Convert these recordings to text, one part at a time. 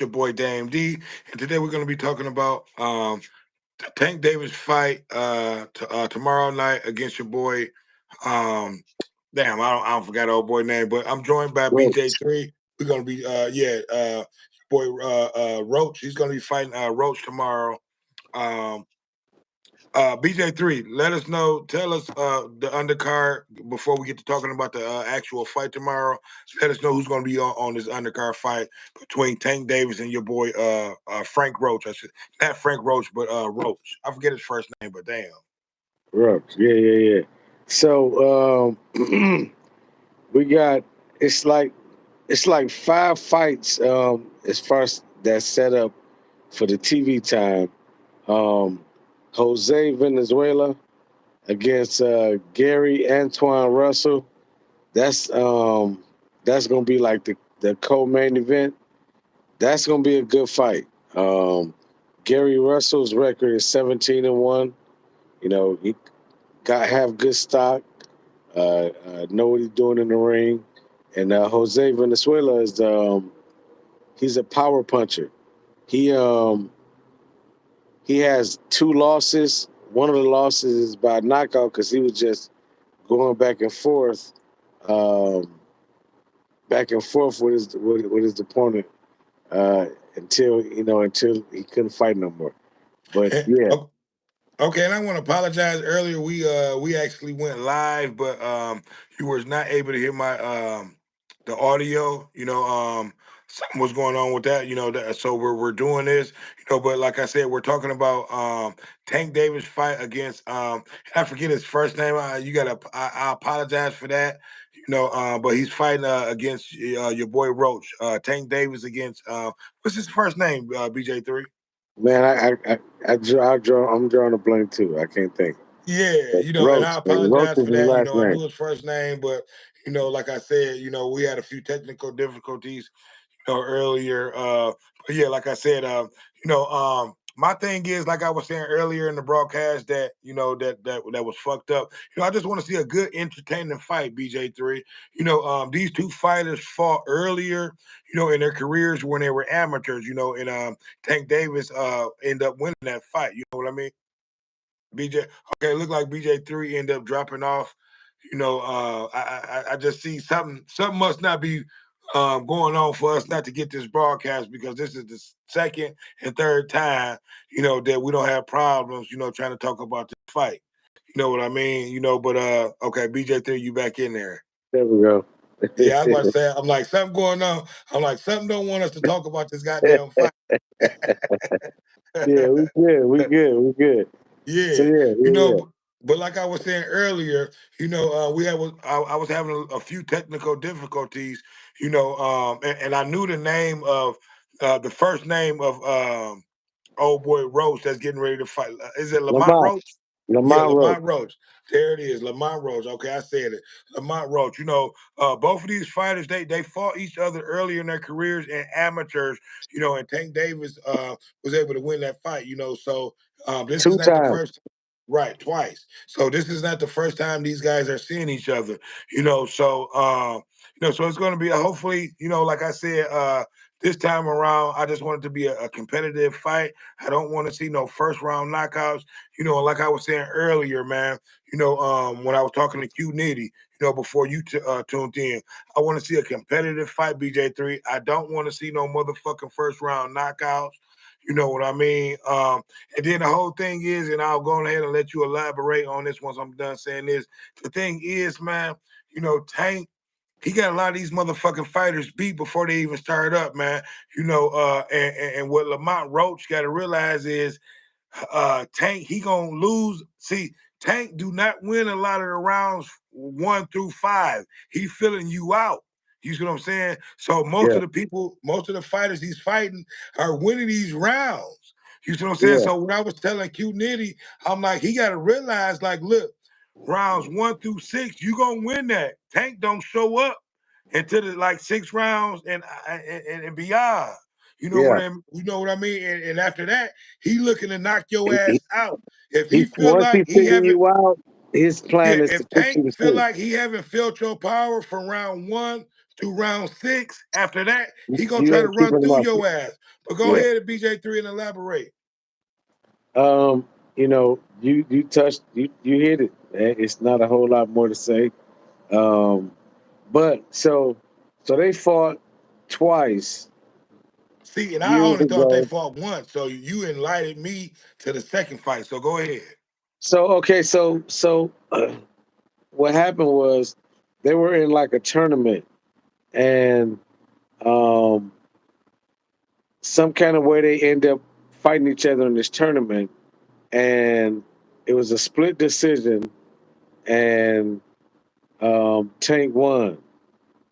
Your boy Dame D, and today we're going to be talking about Tank Davis fight tomorrow night against your boy. Um, I don't forgot the old boy name, but I'm joined by Roach. BJ3. We're going to be boy Roach. He's going to be fighting Roach tomorrow. Um, BJ3, let us know. Tell us the undercard before we get to talking about the actual fight tomorrow. Let us know who's going to be on this undercard fight between Tank Davis and your boy Frank Roach. Not Frank Roach, but Roach. I forget his first name, but damn. Roach. Yeah. So we got it's like 5 fights as far as that's set up for the TV time. Jose Venezuela against Gary Antoine Russell. That's gonna be like the co-main event. That's gonna be a good fight. Gary Russell's record is 17-1. He have good stock. Know what he's doing in the ring. And Jose Venezuela is he's a power puncher. He um he has 2 losses. One of the losses is by knockout because he was just going um, back and forth with his opponent until he couldn't fight no more. But yeah, Okay, and I want to apologize. Earlier, we actually went live, but you was not able to hear my the audio. Something was going on with that. So we're doing this. But like I said, we're talking about Tank Davis fight against I forget his first name. I apologize for that. But he's fighting against your boy Roach. Tank Davis against what's his first name? BJ3. man, I'm drawing a blank too. I can't think. Yeah, But and I Roach apologize is for his that. last I name. knew his first name, but like I said, we had a few technical difficulties, earlier. But yeah, like I said, my thing is, like I was saying earlier in the broadcast, that that was fucked up. I just want to see a good, entertaining fight. BJ3. These two fighters fought earlier, in their careers when they were amateurs. And Tank Davis ended up winning that fight. You know what I mean? BJ, okay, it looked like BJ3 ended up dropping off. I just see something must not be going on for us not to get this broadcast because this is the second and third time, that we don't have problems, trying to talk about this fight. You know what I mean? But okay, BJ3, you back in there. There we go. Yeah, I was about to say, I'm like, something going on. I'm like, something don't want us to talk about this goddamn fight. Yeah, we good. So Yeah, but like I was saying earlier, I was having a few technical difficulties, and I knew the name of the first name of old boy Roach that's getting ready to fight. Is it Lamont Lamont, Roach? Yeah, Lamont Roach. Lamont Roach. There it is, Lamont Roach. Okay, I said it. Lamont Roach. Both of these fighters, they fought each other earlier in their careers and amateurs, and Tank Davis was able to win that fight, so this is Two not the times. first. Right, twice. So this is not the first time these guys are seeing each other, so it's going to be hopefully, like I said, this time around, I just want it to be a competitive fight. I don't want to see no first round knockouts. Like I was saying earlier, man. When I was talking to Q Nitty, before you tuned in, I want to see a competitive fight, BJ3. I don't want to see no motherfucking first round knockouts. You know what I mean? And then the whole thing is, and I'll go ahead and let you elaborate on this once I'm done saying this. The thing is, man, Tank, he got a lot of these motherfucking fighters beat before they even started up, man. And what Lamont Roach got to realize is Tank, he gonna lose. See, Tank do not win a lot of the rounds 1 through 5. He filling you out. You see what I'm saying? So most Yeah, of the people, most of the fighters he's fighting are winning these rounds. You see what I'm saying? yeah. So when I was telling Q Nitty, I'm like, he got to realize, like, look, rounds 1 through 6, you gonna win that. Tank don't show up until the like 6 rounds and beyond. Yeah. You know what I mean? And after that, he looking to knock your He, ass he, out. If he feel once he like he figure haven't, you out, his yeah, plan is to if put Tank you to feel sleep. like he haven't felt your power from round 1 to round 6. After that, he gonna You try to ain't run keeping them through off. your ass. But go Yeah. ahead and BJ3 and elaborate. Um, you touched you hit it. It's not a whole lot more to say. Um, but so they fought twice See, and I years only thought they ago. fought once. So you enlightened me to the second fight. So go ahead. So okay, what happened was they were in like a tournament, and um, some kind of way they end up fighting each other in this tournament, and it was a split decision, and Tank won.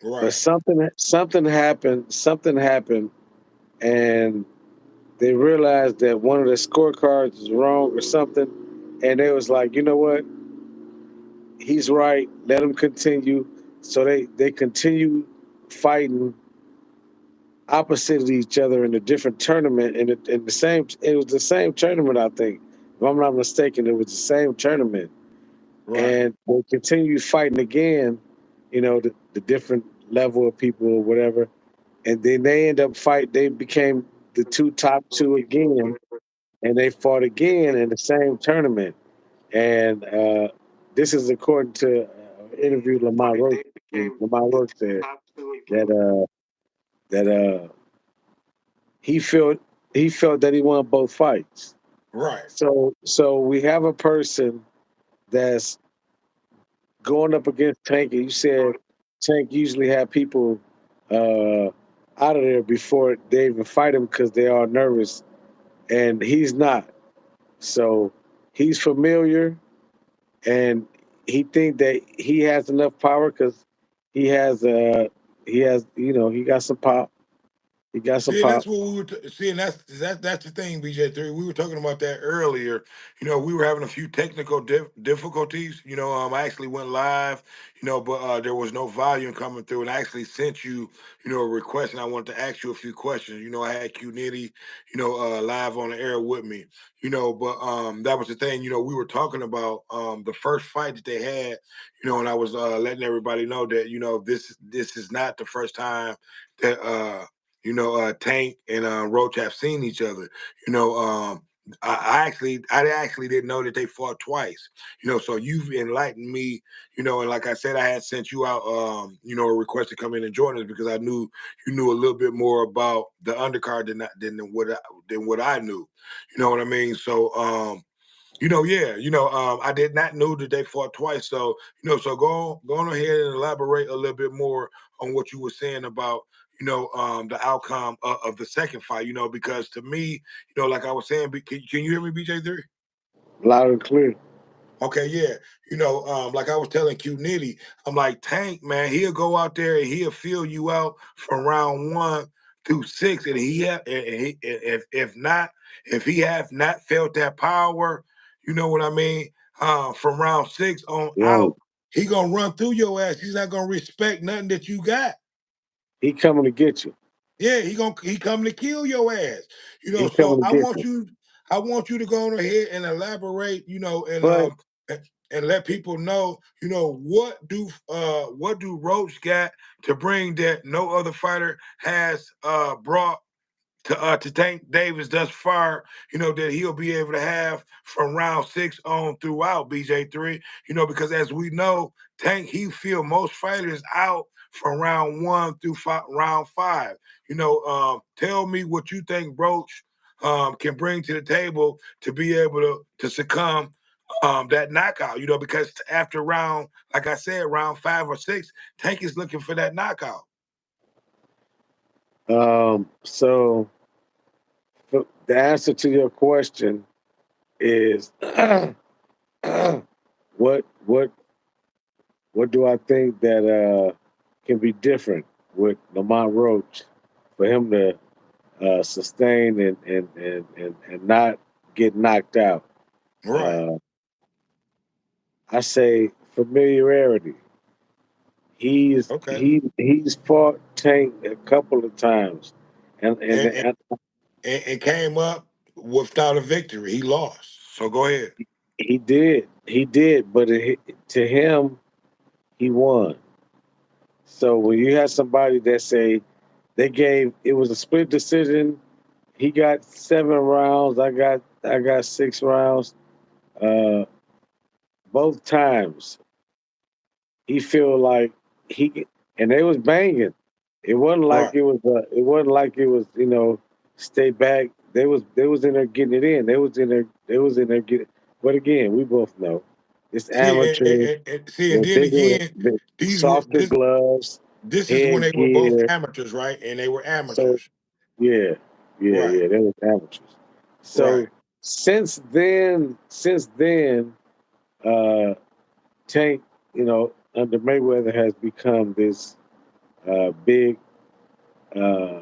But Right. something happened, and they realized that one of the scorecards was wrong or something, and they was like, you know what, he's right. Let him continue. So they continue fighting opposite of each other in a different tournament. In the same, it was the same tournament, I think. If I'm not mistaken, it was the same tournament, Right. and they continued fighting again. The different level of people or whatever, and then they end up fight. They became the top two again, and they fought again in the same tournament. And this is according to an interview Lamar Roach. Lamar Roach said that he felt that he won both fights. Right. So we have a person that's going up against Tank. And you said Tank usually have people uh, out of there before they even fight him because they are nervous, and he's not. So he's familiar, and he think that he has enough power because he has he got some pop. He got some See, and pop. that's what we were seeing. That's the thing, BJ3. We were talking about that earlier. We were having a few technical difficulties. I actually went live. But there was no volume coming through, and I actually sent you, a request, and I wanted to ask you a few questions. I had Q Nitty, live on the air with me. But that was the thing. We were talking about the first fight that they had. And I was letting everybody know that this is not the first time that Tank and Roach have seen each other. You know, um, I actually didn't know that they fought twice. So you've enlightened me. And like I said, I had sent you out, a request to come in and join us because I knew you knew a little bit more about the undercard than what I knew. You know what I mean? So, yeah, I did not know that they fought twice. So, so go on ahead and elaborate a little bit more on what you were saying about, the outcome of the second fight, because to me, like I was saying, can you hear me, BJ3? Loud and clear. Okay, yeah. Like I was telling Q Nitty, I'm like, Tank, man, he'll go out there and he'll feel you out from round 1 through 6. And if he have not felt that power, you know what I mean? From round 6 on Right. out, he gonna run through your ass. He's not gonna respect nothing that you got. He coming to get you. Yeah, he coming to kill your ass. He So coming to get you. I want you to go on ahead and elaborate, and But let people know, what do Roach got to bring that no other fighter has brought to Tank Davis thus far, that he'll be able to have from round 6 on throughout BJ3, because as we know, Tank, he feel most fighters out from round 1 through round 5. Tell me what you think Roach can bring to the table to be able to succumb that knockout, because after round, like I said, round 5 or 6, Tank is looking for that knockout. so the answer to your question is what what what do I think that can be different with Lamont Roach for him to sustain and not get knocked out? Right. Uh, I say familiarity. Okay. He's fought Tank a couple of times, and and, And, and and came up without a victory. He lost. So go ahead. he did, but to him he won. So when you have somebody that say they gave it was a split decision, he got 7 rounds, I got 6 rounds. Uh, both times he feel like he and they was banging. It wasn't like Right. it was. It wasn't like it was. Stay back. They was in there getting it in. They was in there. They was in there getting. But again, we both know it's See, amateur see, and with then bigger, again, these were softer gloves, this is when they were both headgear. amateurs, right? And they were So amateurs. yeah, yeah, Right. yeah. They was amateurs. So Right. since then, uh, Tank, under Mayweather has become this big, uh,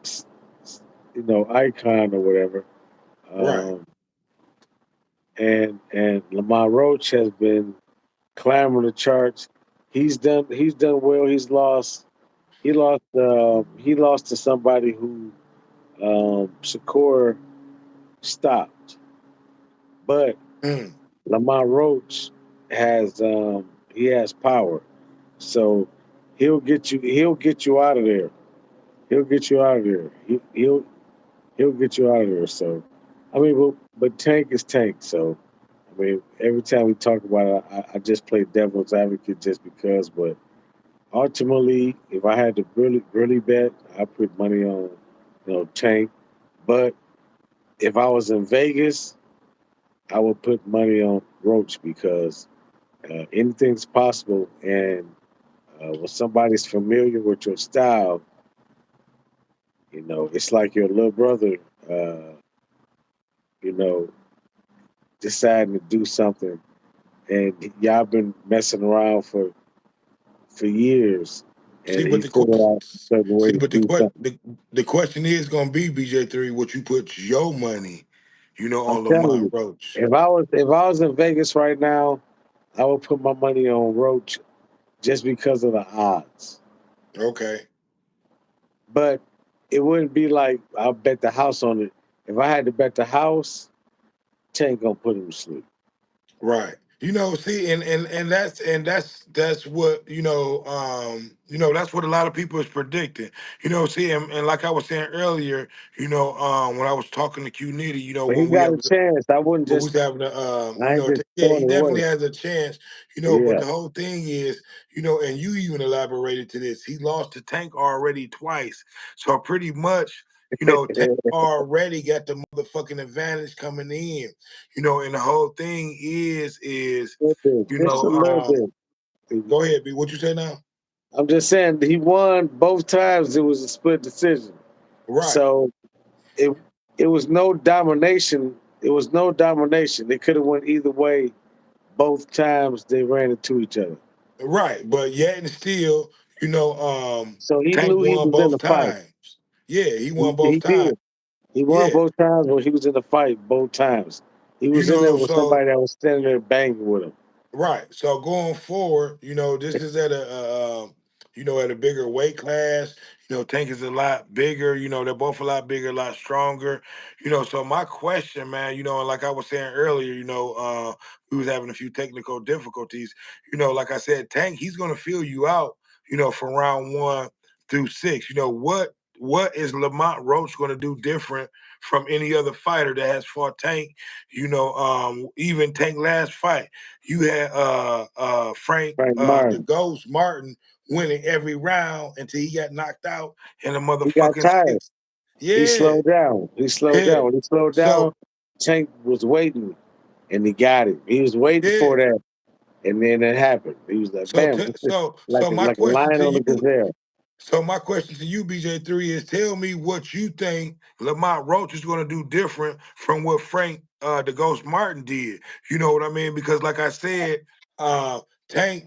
s- icon or whatever. Right. Um, and Lamar Roach has been clambering the charts. He's done well. He lost to somebody who Shakur stopped, but Mm. Lamar Roach he has power, so he'll get you out of there. He'll get you out of there. He'll get you out of there. So, I mean, but Tank is Tank. So, I mean, every time we talk about it, I just play devil's advocate just because. But ultimately, if I had to really, really bet, I put money on, Tank. But if I was in Vegas, I would put money on Roach because anything's possible. And when somebody's familiar with your style, it's like your little brother, uh, you know, deciding to do something, and y'all been messing around for years, See, and but he figured out a certain way see, to but do something. the question is going to be BJ3, what you put your money, I'm on telling Lamont you, Roach. if I was in Vegas right now, I would put my money on Roach just because of the odds. Okay. But it wouldn't be like I'll bet the house on it. If I had to bet the house, Tank gonna put him to sleep. Right. See, and that's what, that's what a lot of people is predicting. See, and like I was saying earlier, when I was talking to Q Nitty, But he when we got have a chance. I wouldn't But who's just. having a I ain't just yeah, throwing he it definitely away. has a chance, but Yeah. the whole thing is, and you even elaborated to this, he lost to Tank already twice. So pretty much, Tank already got the motherfucking advantage coming in. And the whole thing is, little bit, you just know, a little um, bit. go ahead, B. What you say now? I'm just saying he won both times. It was a split decision. Right. So it it was no domination. It was no domination. They could have went either way. Both times they ran into each other. Right. But yet and still, So he Tank knew he won was in both the fight. times. Yeah, he He, won he both times. did. He won Yeah. both times, but he was in the fight both times. He was in there with So somebody that was standing there banging with him. right. So going forward, this is at at a bigger weight class. Tank is a lot bigger. They're both a lot bigger, a lot stronger. So my question, man, and like I was saying earlier, we was having a few technical difficulties. Like I said, Tank, he's gonna feel you out, from round 1 through 6. What is Lamont Roach gonna do different from any other fighter that has fought Tank? Even Tank last fight. You had Frank Frank the Martin. Ghost Martin winning every round until he got knocked out in the He got motherfucking tired. sixth. He Yeah, slowed down. He slowed yeah. down. When he slowed down, So Tank was waiting, and he got it. He was waiting yeah. for that, and then it happened. He was like, So "Bam!" t- so like so my like a question lion to on a you, gazelle. BJ3, is tell me what you think Lamont Roach is going to do different from what Frank the Ghost Martin did. You know what I mean? Because like I said, Tank,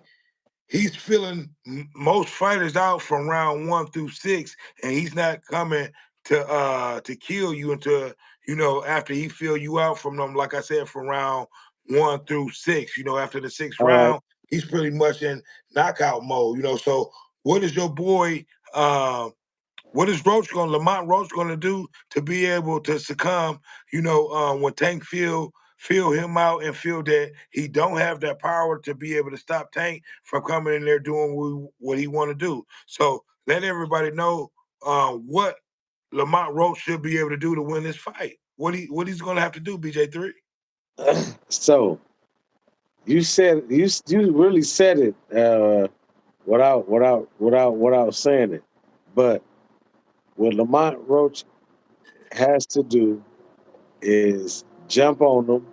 he's filling most fighters out from round 1 through 6, and he's not coming to kill you until after he fill you out from them. Like I said, from round 1 through 6. After the sixth All right. round, he's pretty much in knockout mode. So what is your boy? What is Lamont Roach going to do to be able to succumb? When Tank feel him out and feel that he don't have that power to be able to stop Tank from coming in there doing what he want to do. So let everybody know what Lamont Roach should be able to do to win this fight. What he's going to have to do, BJ3. So you really said it without saying it. But what Lamont Roach has to do is jump on them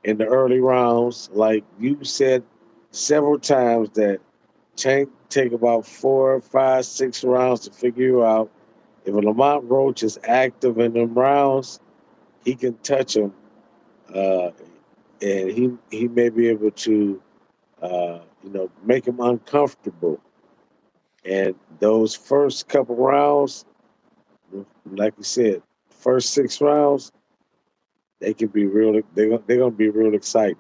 in the early rounds, like you said several times that Tank take about 4, 5, 6 rounds to figure you out. If Lamont Roach is active in them rounds, he can touch him, uh, and he may be able to make him uncomfortable. And those first couple rounds, like you said, first 6 rounds, they can be real. They're gonna be real exciting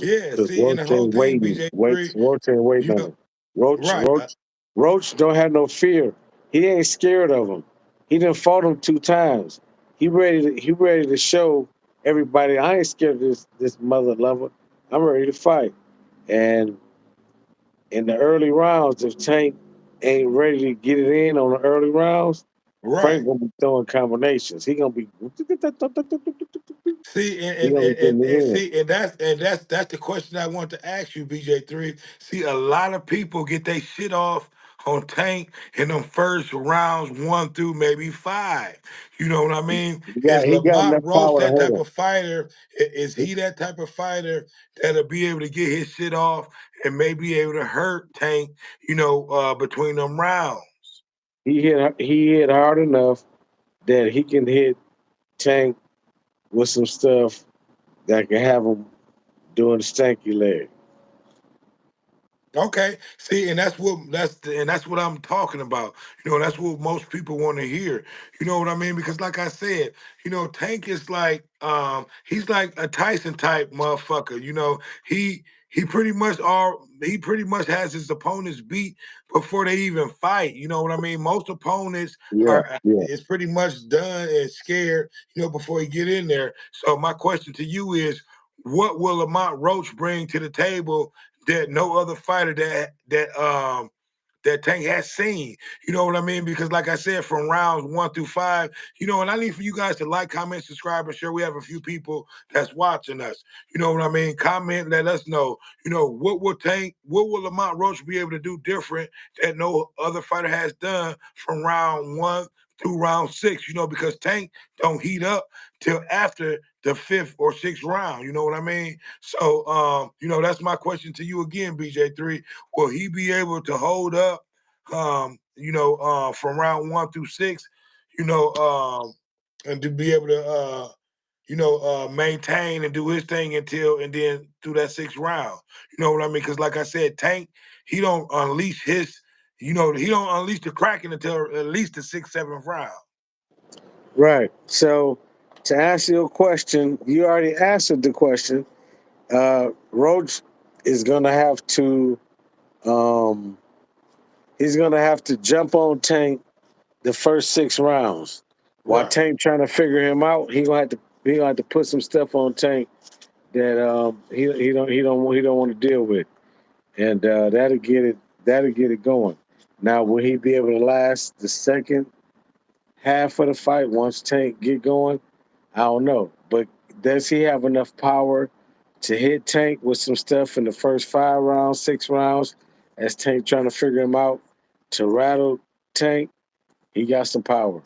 Yeah, because see, and the whole thing, BJ3, Roach ain't waiting you on know, him. Roach right. Roach Roach don't have no fear. He ain't scared of him. He done fought him 2 times. He ready to show everybody I ain't scared of this mother lover. I'm ready to fight. And in the early rounds, if Tank ain't ready to get it in on the early rounds, Right. Frank gonna be throwing combinations. He gonna be See, and he and, gonna be and, getting and it and in. see, and that's the question I want to ask you, BJ3. See, a lot of people get their shit off on Tank in them first rounds 1 through maybe 5. You know what I mean? Is He got Lamont enough Roach power to that hurt type him. of fighter? Is he that type of fighter that'll be able to get his shit off and may be able to hurt Tank? Between them rounds. He hit hard enough that he can hit Tank with some stuff that can have him doing the stanky leg. Okay. See, and that's what I'm talking about. That's what most people want to hear. You know what I mean? Because like I said, Tank is like he's like a Tyson type motherfucker. He pretty much has his opponents beat before they even fight. You know what I mean? Most opponents Yeah, are yeah. is pretty much done and scared, before he get in there. So my question to you is, what will Lamont Roach bring to the table that no other fighter that Tank has seen. You know what I mean? Because like I said, from rounds 1 through 5, and I need for you guys to like, comment, subscribe, and share. We have a few people that's watching us. You know what I mean? Comment, let us know. What will Lamont Roach be able to do different that no other fighter has done from round 1 through round 6? Because Tank don't heat up till after the 5th or 6th round. You know what I mean? So, that's my question to you again, BJ3. Will he be able to hold up, from round 1 through 6, you know, um, and to be able to, maintain and do his thing and then through that 6th round? You know what I mean? Because like I said, Tank, he don't unleash he don't unleash the Kraken until at least the 6th, 7th round. Right. So to answer your question, you already answered the question. Roach is gonna have to um, he's gonna have to jump on Tank the first 6 rounds. While Right. Tank trying to figure him out, he gonna have to put some stuff on Tank that he don't want to deal with, and that'll get it going. Now, will he be able to last the second half of the fight once Tank get going? I don't know, but does he have enough power to hit Tank with some stuff in the first 5 rounds, 6 rounds, as Tank trying to figure him out to rattle Tank? He got some power.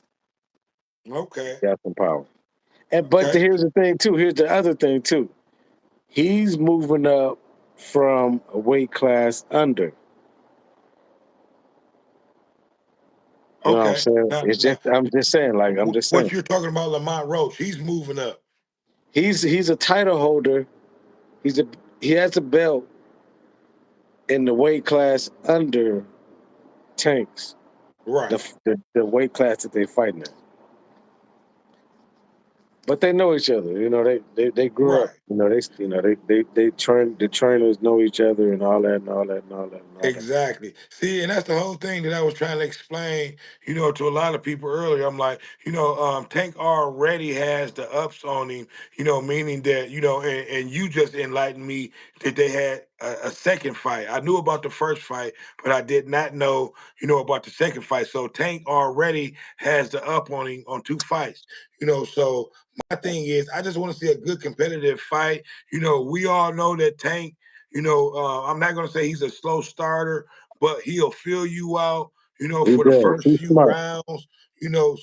Okay. Got some power. But Okay. here's the thing too. Here's the other thing too. He's moving up from a weight class under. You know what I'm Okay. saying? Now, It's now, just I'm just saying, like I'm just what saying. you're talking about, Lamont Roach, he's moving up. He's a title holder. He has a belt in the weight class under Tanks. Right. The weight class that they fighting in. but they know each other. They grew up. Right. They train. The trainers know each other and all that and all that and all that and all that. Exactly. See, and that's the whole thing that I was trying to explain, to a lot of people earlier. I'm like, Tank already has the ups on him, meaning that, and you just enlightened me that they had a second fight. I knew about the first fight, but I did not know, about the second fight. So Tank already has the up on him on two fights, So my thing is, I just want to see a good competitive fight. We all know that Tank I'm not going to say he's a slow starter, but he'll fill you out, He for the does. first He's few smart. rounds,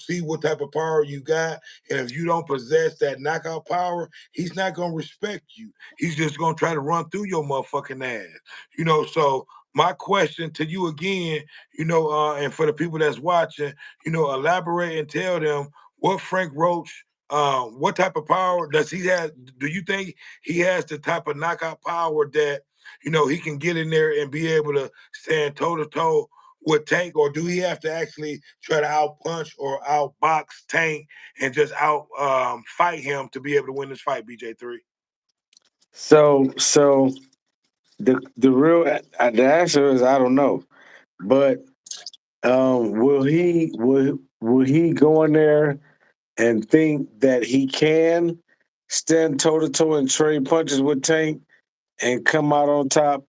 see what type of power you got. And if you don't possess that knockout power, he's not going to respect you. He's just going to try to run through your motherfucking ass, So my question to you again, and for the people that's watching, elaborate and tell them what Frank Roach, what type of power does he have? Do you think he has the type of knockout power that he can get in there and be able to stand toe to toe with Tank, or do he have to actually try to out punch or outbox Tank and just out fight him to be able to win this fight? BJ3. So the real the answer is I don't know, but will he go in there and think that he can stand toe to toe and trade punches with Tank and come out on top?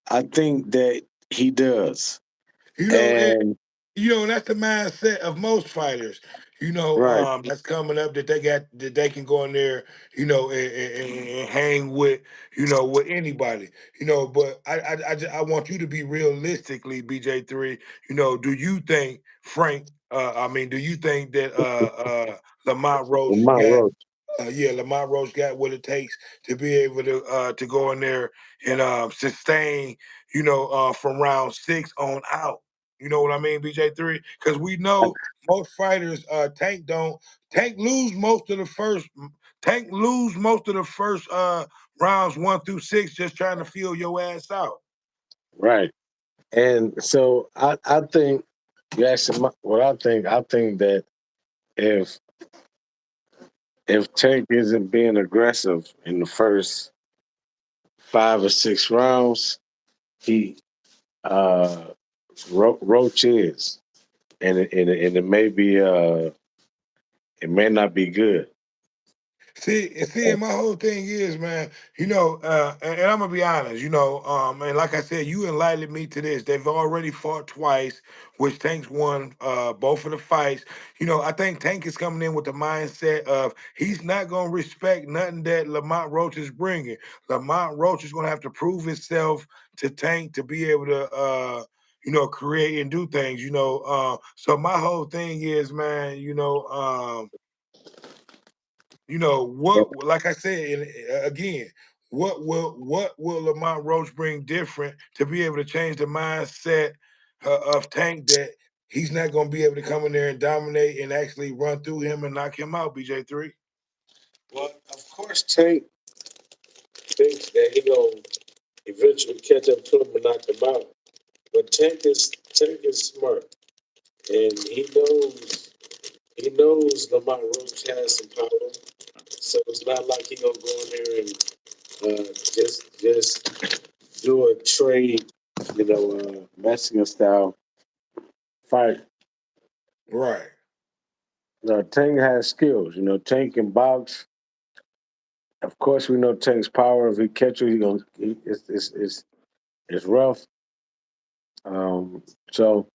I think that he does. You know, and And that's the mindset of most fighters. right, That's coming up that they can go in there, and hang with, with anybody. But I want you to be realistically, BJ3. Do you think Frank? I mean, do you think that Lamont Roach Lamont got? Roach. Yeah, Lamont Roach got what it takes to be able to go in there and sustain, from round six on out. You know what I mean, BJ3? Because we know most fighters, Tank lose most of the first rounds 1 through 6, just trying to feel your ass out. Right. And so I think you asked what I think. I think that if if Tank isn't being aggressive in the first 5 or 6 rounds, he uh Roach is, and it may not be good. See, and my whole thing is, man, and I'm gonna be honest, and like I said, you enlightened me to this. They've already fought twice, which Tank's won both of the fights. I think Tank is coming in with the mindset of he's not gonna respect nothing that Lamont Roach is bringing. Lamont Roach is gonna have to prove himself to Tank to be able to, create and do things. So my whole thing is, man, Well, what, like I said, and again, what will Lamont Roach bring different to be able to change the mindset of Tank, that he's not going to be able to come in there and dominate and actually run through him and knock him out? BJ3. well, of course, Tank thinks that he gonna eventually catch up to him and knock him out. But Tank is smart, and he knows Lamont Roach has some power. So it's not like he gonna go in there and just do a trade, Mexican style fight. Right. Tank has skills. Tank can box. Of course, we know Tank's power. If he catches, it's rough. So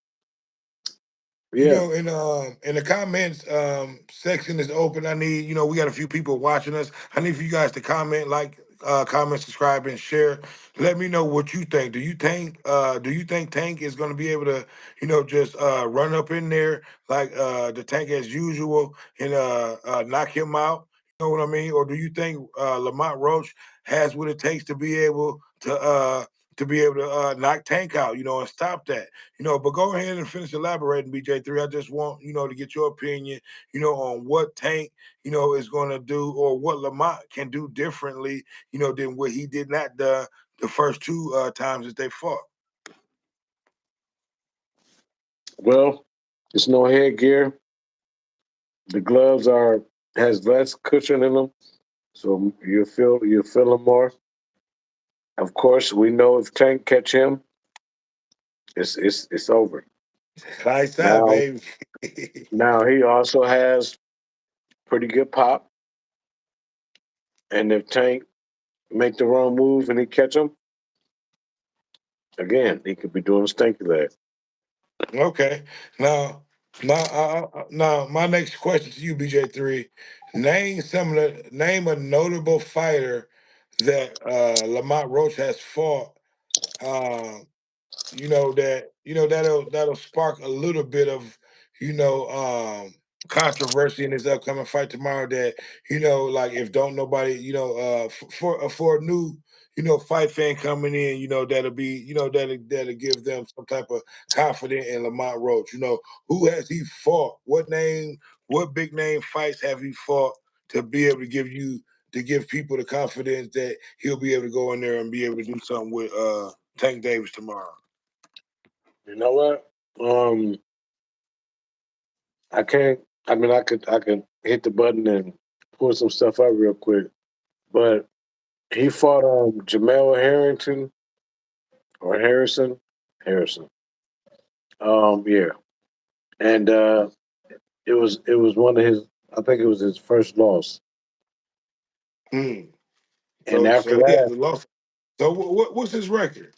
yeah, In the comments section is open. I need, we got a few people watching us. I need for you guys to comment, comment, subscribe, and share. Let me know what you think. Do you think Tank is gonna be able to, just run up in there like the Tank as usual and knock him out? You know what I mean? Or do you think Lamont Roach has what it takes to be able to knock Tank out, and stop that? But go ahead and finish elaborating, BJ3. I just want, to get your opinion, on what Tank, is going to do, or what Lamont can do differently, than what he did not the first two times that they fought. well, there's no headgear. The gloves are has less cushion in them, so you feel him more. Of course, we know if Tank catch him, it's over. Lights out, Now baby. now he also has pretty good pop, and if Tank make the wrong move and he catch him again, he could be doing a stinky leg. Okay. Now, now, my next question to you, BJ3. Name a notable fighter that Lamont Roach has fought. Um, that'll spark a little bit of you know controversy in his upcoming fight tomorrow. That like if don't nobody for a new fight fan coming in, that'll be that'll give them some type of confidence in Lamont Roach. Who has he fought? What big name fights have he fought to be able to give people the confidence that he'll be able to go in there and be able to do something with Tank Davis tomorrow? You know what? I can't. I mean, I could hit the button and pull some stuff up real quick, but he fought Jamel Harrington or Harrison. Yeah, and it was one of his. I think it was his first loss, Hmm. and after So he that, hasn't lost. So what's his record?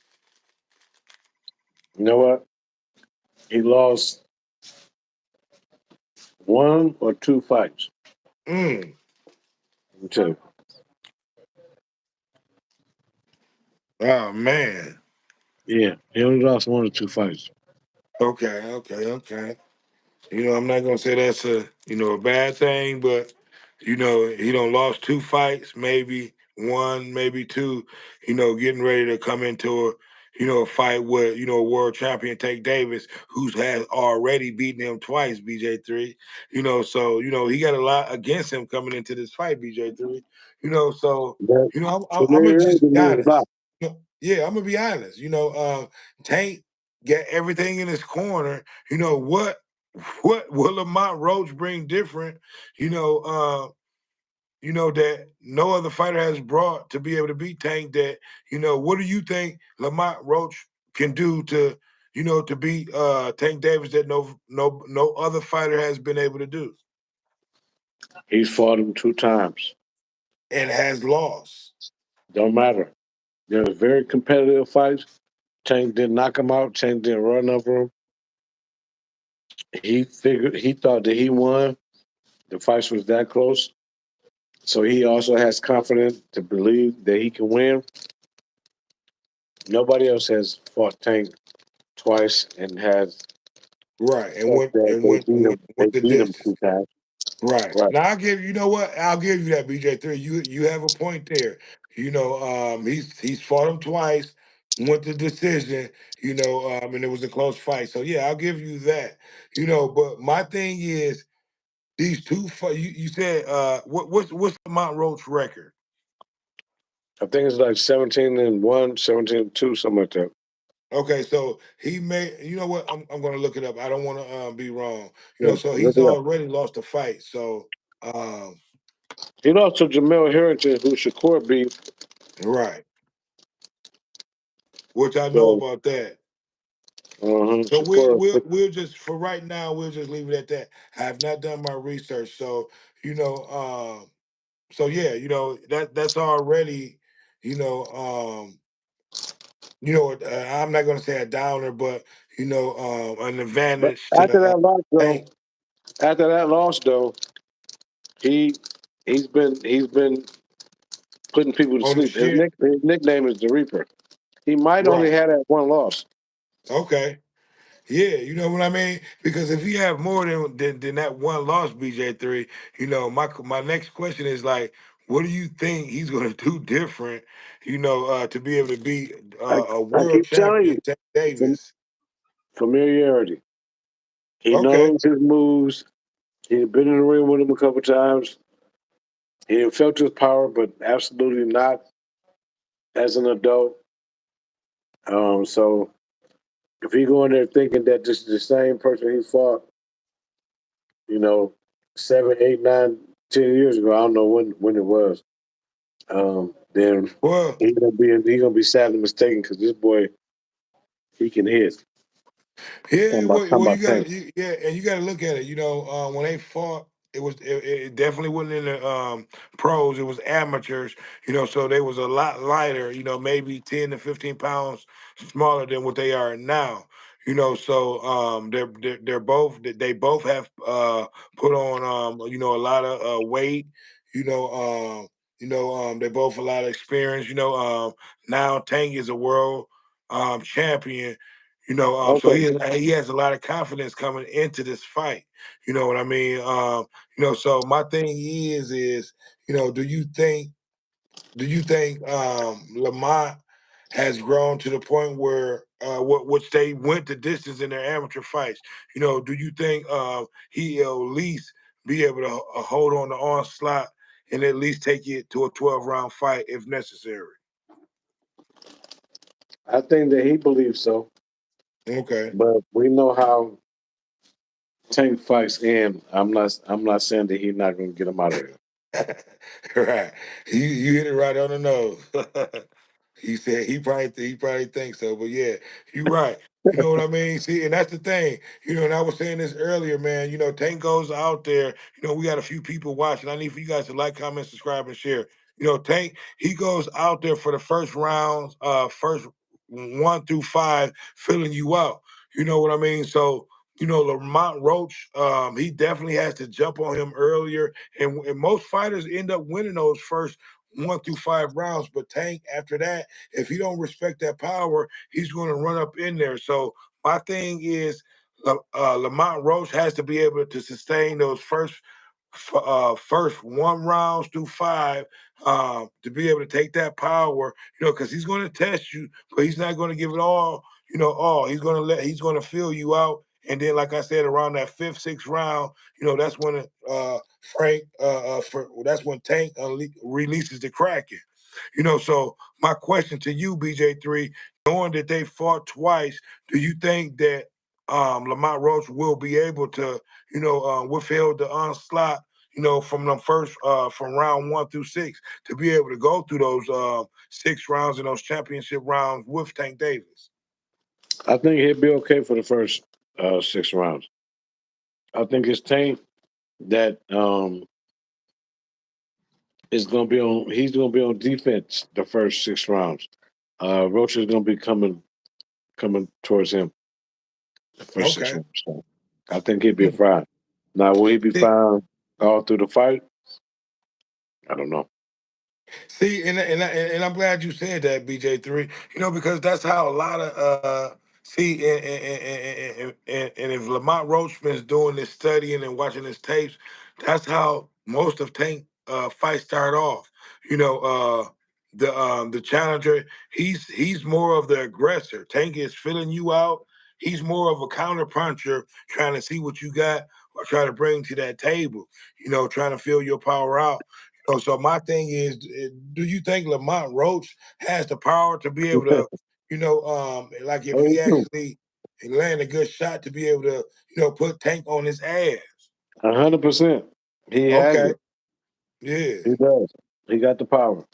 you know what? He lost one or two fights. Mm. Let me tell you. Oh man. Yeah, he only lost one or two fights. Okay. I'm not gonna say that's a bad thing, but he don't lost two fights, maybe one, maybe two. Getting ready to come into a fight with a world champion Tank Davis, who's has already beaten him twice. BJ3, so he got a lot against him coming into this fight. BJ3, so But I'm gonna familiarity just be means a lot. honest. Yeah, I'm gonna be honest. Tank got everything in his corner. What will Lamont Roach bring different? You know, uh, that no other fighter has brought to be able to beat Tank. That what do you think Lamont Roach can do to beat Tank Davis that no other fighter has been able to do He's fought him two times. and has lost? Don't matter. There was very competitive fights. Tank didn't knock him out. Tank didn't run over him. He thought that he won. The fight was that close. So he also has confidence to believe that he can win. Nobody else has fought Tank twice and has Right, and felt went that and went and they went the beat him distance. two times. Right. Right. Now I'll give you know what? I'll give you that, BJ3. You have a point there. He's fought him twice, went to decision, and it was a close fight. So yeah, I'll give you that. But my thing is these two fight you said what's the Mount Roach record? I think it's like 17-1, 17-2, something like that. Okay, so he made you know what? I'm gonna look it up. I don't wanna be wrong. Yeah, So look he's it up. already lost a fight. So um He lost to Jamel Harrington, who Shakur beat. right, which I know So about that. So Shakur. we'll just for right now we'll just leave it at that. I have not done my research, so you know, so yeah, that's already, you know, I'm not gonna say a downer, but an But advantage to the tank after that loss though, he he's been putting people to on the sleep. shit. His nickname is the Reaper. He might only Right. have that one loss. Okay. Yeah, you know what I mean? Because if you have more than that one loss, BJ3, my next question is like, what do you think he's going to do different, to be able to beat a I world keep telling champion, you, Tank fam- Davis? familiarity. He Okay, knows his moves. He's been in the ring with him a couple times. He felt his power, but absolutely not as an adult. So if he go in there thinking that this is the same person he fought, you know, 7, 8, 9, 10 years ago. I don't know when it was. Then Well, he gonna be sadly mistaken because this boy he can hit. yeah, Talking well, about Tank. yeah, and you got to look at it. When they fought, it definitely wasn't in the pros. It was amateurs. So they was a lot lighter. Maybe 10 to 15 pounds smaller than what they are now. So they're both they both have put on a lot of weight. You know, they both a lot of experience. Now Tank is a world champion. So Okay, he has a lot of confidence coming into this fight. You know what I mean? So my thing is, do you think Lamont has grown to the point where which they went the distance in their amateur fights? Do you think he'll at least be able to hold on the onslaught and at least take it to a 12-round fight if necessary? I think that he believes so, Okay. but we know how Tank fights end. I'm not saying that he's not gonna get him out of there. Right. You hit it right on the nose. He said he probably thinks so, but yeah, you're right. You know what I mean? See, and that's the thing. And I was saying this earlier, man. Tank goes out there. We got a few people watching. I need for you guys to like, comment, subscribe, and share. Tank, he goes out there for the first rounds, first 1 through 5, filling you out. You know what I mean? So, Lamont Roach, he definitely has to jump on him earlier. And most fighters end up winning those first 1 through 5 rounds. But Tank, after that, if he don't respect that power, he's going to run up in there. So my thing is, Lamont Roach has to be able to sustain those first 1 rounds through 5 to be able to take that power, because he's going to test you, but he's not going to give it all, all. He's going to fill you out. And then, like I said, around that fifth, sixth round, that's when that's when Tank releases the Kraken. So my question to you, BJ3, knowing that they fought twice, do you think that Lamont Roach will be able to, withhold the onslaught, from them first from round 1 through 6 to be able to go through those 6 rounds and those championship rounds with Tank Davis? I think he'll be okay for the first 6 rounds. I think it's Tank that is gonna be on. He's gonna be on defense the first 6 rounds. Roach is gonna be coming towards him the first six Okay. rounds. So I think he'd be Hmm. fine. Now, will he be See, fine all through the fight? I don't know. See, and I'm glad you said that, BJ3. Because that's how a lot of see, and if Lamont Roachman's doing this studying and watching his tapes, that's how most of Tank fights start off. The challenger, he's more of the aggressor. Tank is filling you out. He's more of a counter puncher, trying to see what you got or try to bring to that table. Trying to fill your power out. So my thing is, do you think Lamont Roach has the power to be able to, like if Oh, he he do. actually land a good shot to be able to, put Tank on his ass? 100%. He has Okay, it. yeah, He does. He got the power.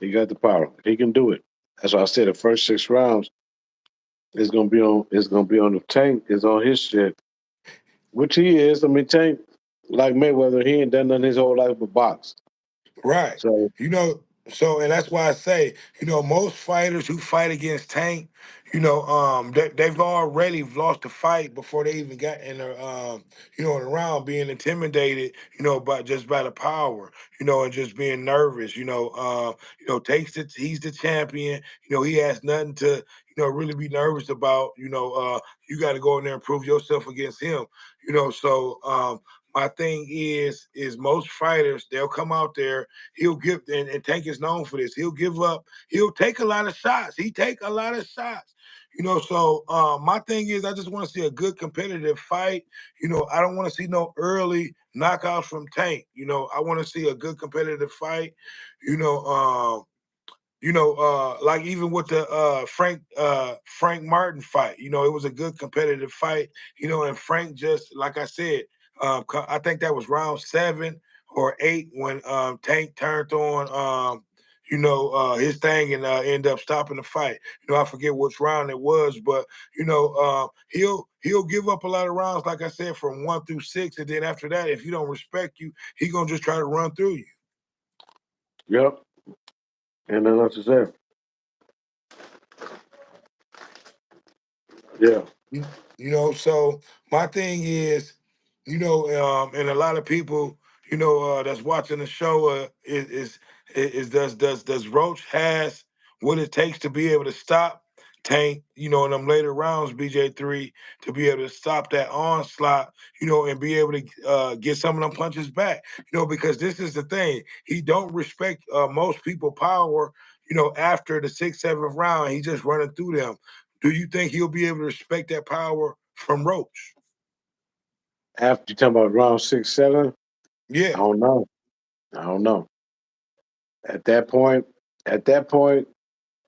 He got the power. He can do it. That's why I said the first 6 rounds is gonna be on. Is gonna be on the Tank. Is on his shit, which he is. I mean, Tank, like Mayweather, he ain't done nothing his whole life but box. right. So You know, and that's why I say, most fighters who fight against Tank, they've already lost the fight before they even got in the, in the round, being intimidated, by the power, and just being nervous, he's the champion, he has nothing to, really be nervous about, you got to go in there and prove yourself against him, so, my thing is most fighters, they'll come out there, he'll give, and Tank is known for this. He'll give up. He'll take a lot of shots. He take a lot of shots. So my thing is, I just want to see a good competitive fight. I don't want to see no early knockouts from Tank. I want to see a good competitive fight. You know, like even with the Frank Martin fight, it was a good competitive fight. And Frank, just like I said, I think that was round 7 or 8 when Tank turned on his thing and ended up stopping the fight. I forget which round it was, but he'll give up a lot of rounds, like I said, from 1 through 6, and then after that, if he don't respect you, he gonna just try to run through you. Yep. And then that's it. Yeah. So my thing is, and a lot of people, that's watching the show is does Roach has what it takes to be able to stop Tank, in them later rounds, BJ3, to be able to stop that onslaught, and be able to get some of them punches back, because this is the thing. He don't respect most people power, after the 6th, 7th round. He just running through them. Do you think he'll be able to respect that power from Roach? After you talking about round 6, 7, I Yeah. don't know. I don't know. At that point, at that point,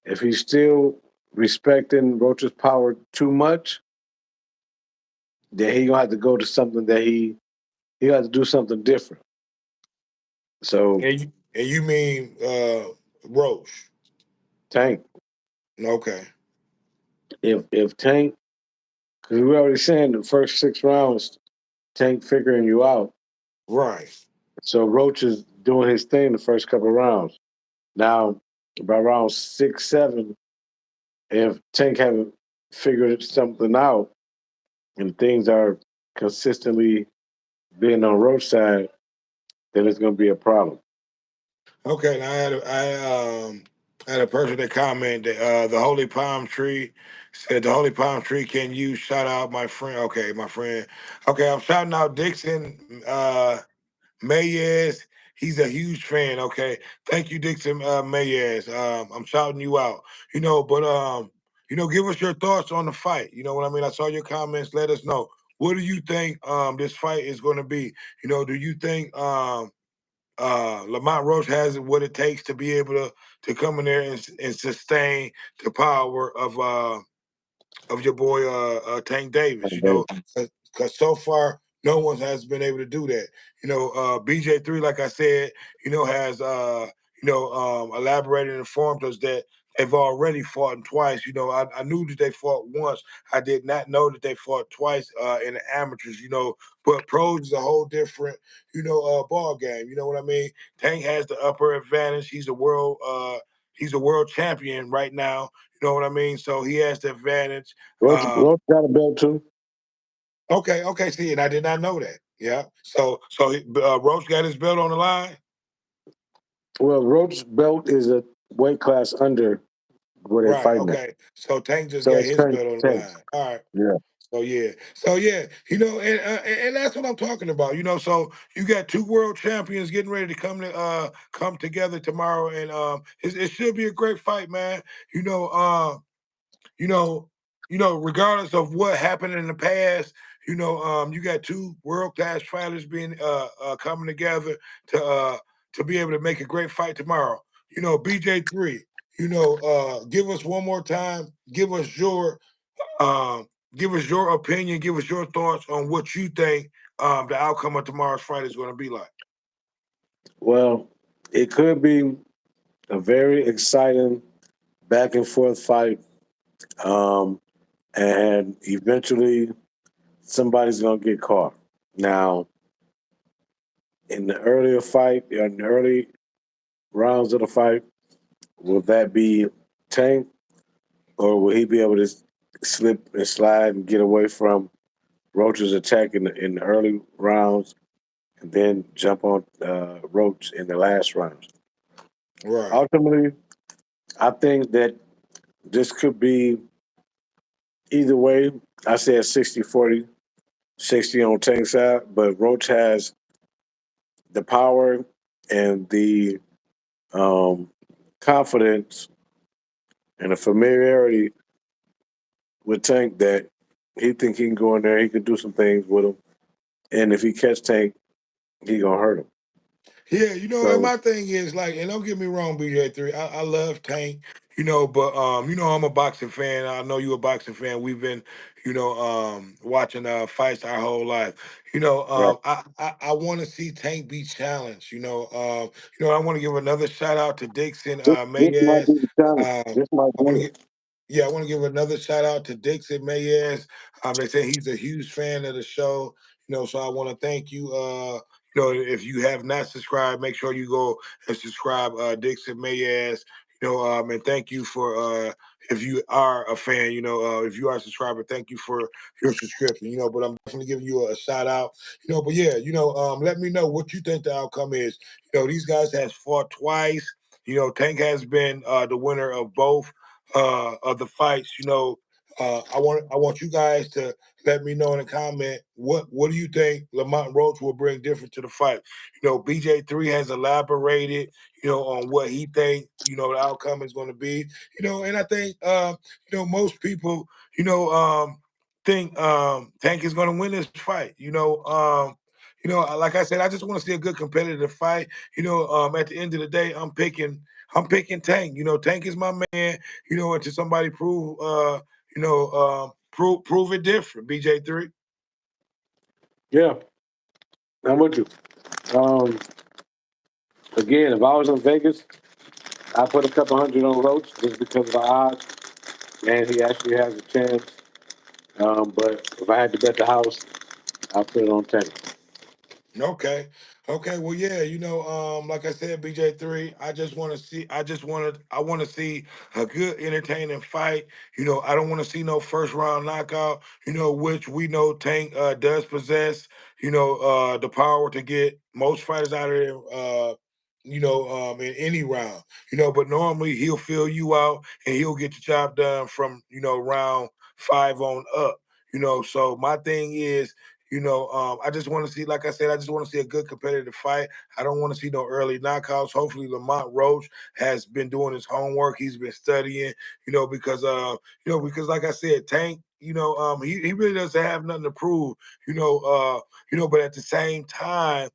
if he's still respecting Roach's power too much, then he gonna have to go to something that he got to do something different. So And you mean Roach? Tank, Okay. if Tank, because we already saying the first 6 rounds, Tank figuring you out. Right. So Roach is doing his thing the first couple of rounds. Now, by round 6, 7, if Tank haven't figured something out and things are consistently being on Roach side, then it's going to be a problem. Okay. Now I had a person that commented the Holy Palm Tree said the Holy Palm Tree, can you shout out my friend? Okay, my friend. Okay, I'm shouting out Dixon Mayes. He's a huge fan. Okay, thank you, Dixon Mayes. I'm shouting you out. But give us your thoughts on the fight. You know what I mean? I saw your comments. Let us know. What do you think this fight is going to be? Do you think Lamont Roach has what it takes to be able to come in there and sustain the power of your boy Tank Davis, because so far no one has been able to do that. BJ3, like I said, has elaborated and informed us that they've already fought twice. I knew that they fought once. I did not know that they fought twice in the amateurs. But pros is a whole different ball game. You know what I mean? Tank has the upper advantage. He's a world champion right now. You know what I mean? So he has the advantage. Roach got a belt too. Okay. See, and I did not know that. Yeah. So Roach got his belt on the line. Well, Roach's belt is a weight class under where they're Right. fighting at. Okay. So Tank just So got it's his Tank. belt on the Tank. line. All right. Yeah. So yeah. And that's what I'm talking about. So you got two world champions getting ready to come together tomorrow, and it should be a great fight, man. You know, you know, regardless of what happened in the past, you got two world class fighters being coming together to be able to make a great fight tomorrow. BJ3. Give us one more time. Um, give us your opinion. Give us your thoughts on what you think the outcome of tomorrow's fight is going to be like. Well, it could be a very exciting back and forth fight. Um, and eventually somebody's gonna get caught. Now, in the earlier fight, in the early rounds of the fight, will that be Tank, or will he be able to slip and slide and get away from Roach's attack in the early rounds, and then jump on Roach in the last rounds? Right. Ultimately, I think that this could be either way. I said 60-40, 60 on Tank's side, but Roach has the power and the um, confidence and the familiarity with Tank that he think he can go in there, he can do some things with him, and if he catch Tank, he gonna hurt him. Yeah, and So my thing is like, and don't get me wrong, BJ3, I love Tank, but I'm a boxing fan. I know you a boxing fan. We've been, watching fights our whole life. right. I want to see Tank be challenged. I want to give another shout out to Dixon This might Mayes. be the challenge. Um, This might I be want to it. get Yeah, I want to give another shout out to Dixon Mayes. They say he's a huge fan of the show. So I want to thank you. If you have not subscribed, make sure you go and subscribe, Dixon Mayes. And thank you for if you are a fan, if you are a subscriber, thank you for your subscription. But I'm definitely giving you a shout out. But yeah, let me know what you think the outcome is. These guys has fought twice. Tank has been the winner of both of the fights. I want you guys to let me know in a comment what do you think Lamont Roach will bring different to the fight. BJ3 has elaborated, on what he think, the outcome is going to be. And I think most people, think Tank is going to win this fight. Like I said, I just want to see a good competitive fight. At the end of the day, I'm picking Tank. Tank is my man. Until somebody prove it different. BJ3. Yeah, I'm with you. Um, Again, if I was in Vegas, I put a couple hundred on Roach just because of the odds, and he actually has a chance. But if I had to bet the house, I'd put it on Tank. Okay. Okay. Well, yeah, like I said, BJ3, I want to see a good entertaining fight. I don't want to see no first round knockout, which we know Tank does possess, the power to get most fighters out of there, in any round, but normally he'll fill you out and he'll get the job done from, round five on up, so my thing is, I just want to see, like I said, I just want to see a good competitive fight. I don't want to see no early knockouts. Hopefully, Lamont Roach has been doing his homework. He's been studying, because like I said, Tank, he really doesn't have nothing to prove, but at the same time,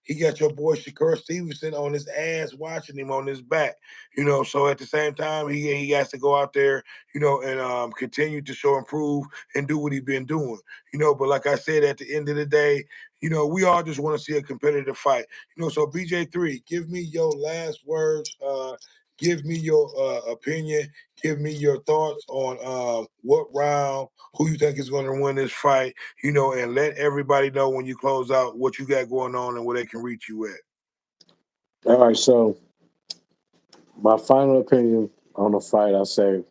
he got your boy Shakur Stevenson on his ass, watching him on his back. So at the same time, he has to go out there, and continue to show improve and do what he's been doing. But like I said, at the end of the day, we all just want to see a competitive fight. So BJ3, give me your last words. Give me your opinion. Give me your thoughts on what round, who you think is going to win this fight. And let everybody know when you close out what you got going on and where they can reach you at. All right, so my final opinion on the fight, I say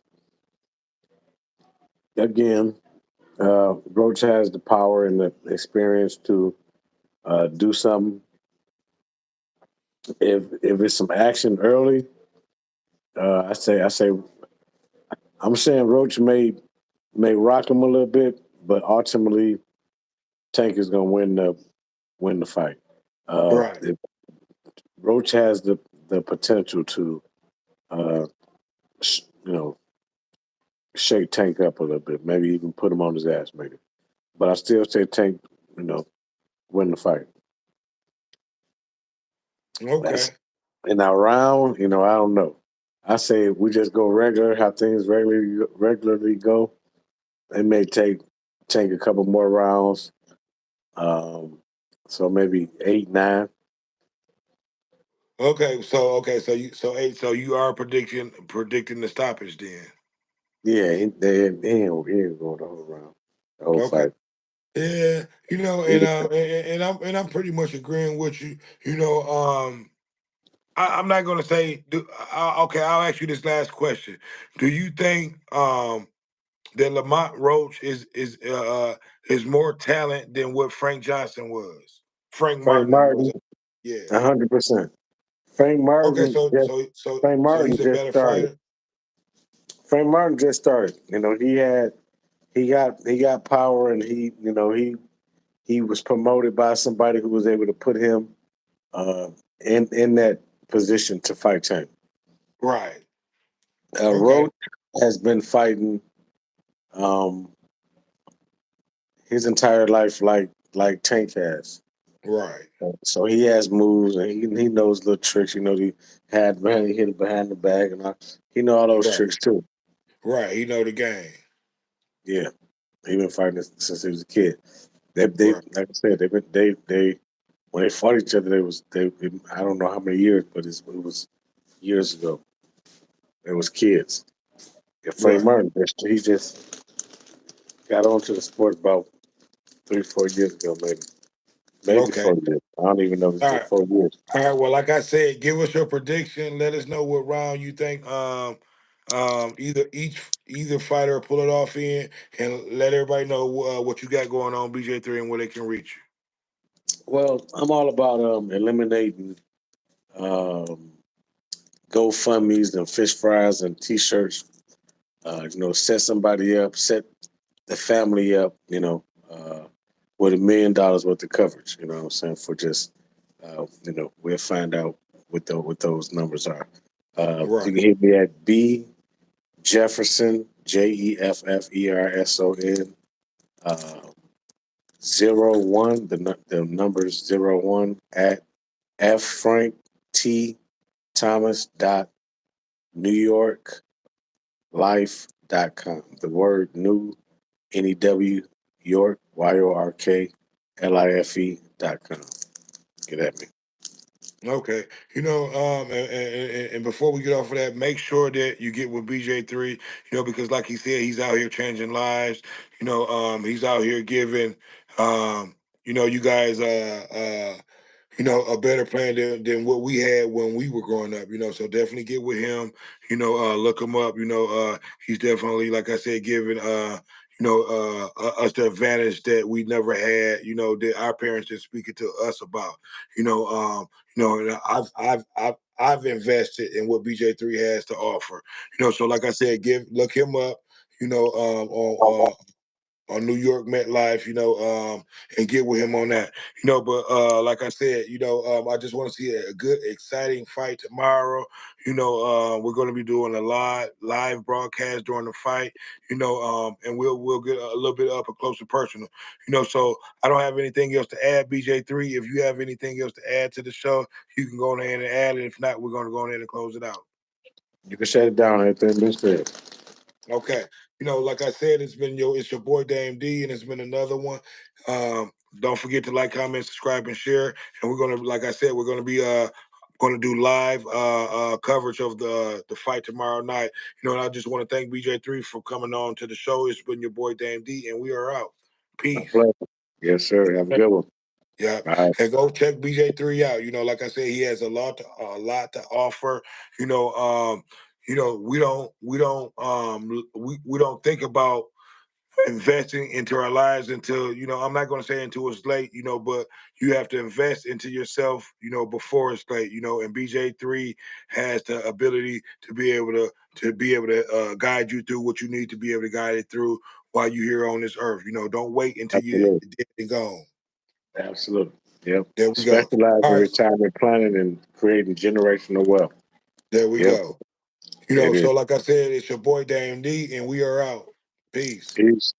again, Roach has the power and the experience to do something. If it's some action early, I say I'm saying Roach may rock him a little bit, but ultimately Tank is gonna win the fight. Right. If Roach has the potential to uh, you know shake Tank up a little bit, maybe even put him on his ass, maybe. But I still say Tank, you know, win the fight. That's Okay. in our round. I don't know. I say if we just go regular, how things regularly go. It may take a couple more rounds. Um, so maybe 8, 9. So you are predicting the stoppage then. Yeah, he ain't going the whole round, the whole Okay. fight. Yeah, Either and I'm pretty much agreeing with you. I'm not gonna say. Okay, I'll ask you this last question. Do you think that Lamont Roach is more talent than what Frank Johnson was? Frank Frank Martin was. Martin, Yeah. 100%. Frank Okay, Martin so just so so Frank so Martin he's a just better started. fighter. Frank Martin just started. He got power, and he was promoted by somebody who was able to put him uh, in that position to fight Tank. Right. Okay. Roach has been fighting um, his entire life like Tank has. Right. So he has moves and he knows little tricks. You know, he hit it behind the back and he know all those Right. tricks too. Right. He know the game. Yeah, he been fighting since he was a kid. They Right. like I said, they when they fought each other, they I don't know how many years, but it was years ago. They was kids. Yeah, Frank Right. Martin, he just got onto the sport about 3 4 years ago, maybe Okay. 4 years. I don't even know if All it's right. 4 years. All right. Well, like I said, give us your prediction. Let us know what round you think either fighter will pull it off in, and let everybody know what you got going on BJ3 and where they can reach Well, I'm all about eliminating um, GoFundmes and fish fries and T-shirts. Set somebody up, set the family up. With $1 million worth of coverage. You know what I'm saying? For just we'll find out what those numbers are. you. You Right. can hit me at B Jefferson Jefferson 01. The numbers 01 at F Frank T Thomas dot New York Life.com. The word new NEW York YORKLIFE.com. Get at me. Okay. And before we get off of that, make sure that you get with BJ3, because like he said, he's out here changing lives. He's out here giving you guys a better plan than what we had when we were growing up, so definitely get with him, look him up, he's definitely, like I said, giving us the advantage that we never had, that our parents didn't speak it to us about, and I've invested in what BJ3 has to offer, so like I said, look him up, on New York MetLife, and get with him on that, But like I said, I just want to see a good, exciting fight tomorrow. We're going to be doing a live broadcast during the fight, and we'll get a little bit up and close and personal, So I don't have anything else to add, BJ3. If you have anything else to add to the show, you can go ahead and add it. If not, we're going to go ahead and close it out. You can shut it down. Everything been said. Okay. Like I said, it's your boy Dame D, and it's been another one. Um, don't forget to like, comment, subscribe, and share. And we're gonna, like I said, we're gonna be gonna do live coverage of the fight tomorrow night. And I just want to thank BJ3 for coming on to the show. It's been your boy Dame D, and we are out. My Peace. pleasure. Yes, sir. Have a good one. Yeah, All right. and go check BJ3 out. Like I said, he has a lot to offer. You know, um, we don't think about investing into our lives until, I'm not going to say until it's late, but you have to invest into yourself, before it's late, and BJ3 has the ability to be able to guide you through what you need to be able to guide it through while you're here on this earth. Don't wait until you're Absolutely. dead and gone. Absolutely. Yep. There we go. Specialize All in right, retirement planning and creating generational wealth. there we Yep. go. It is. So like I said, it's your boy Dame D, and we are out. Peace. Peace.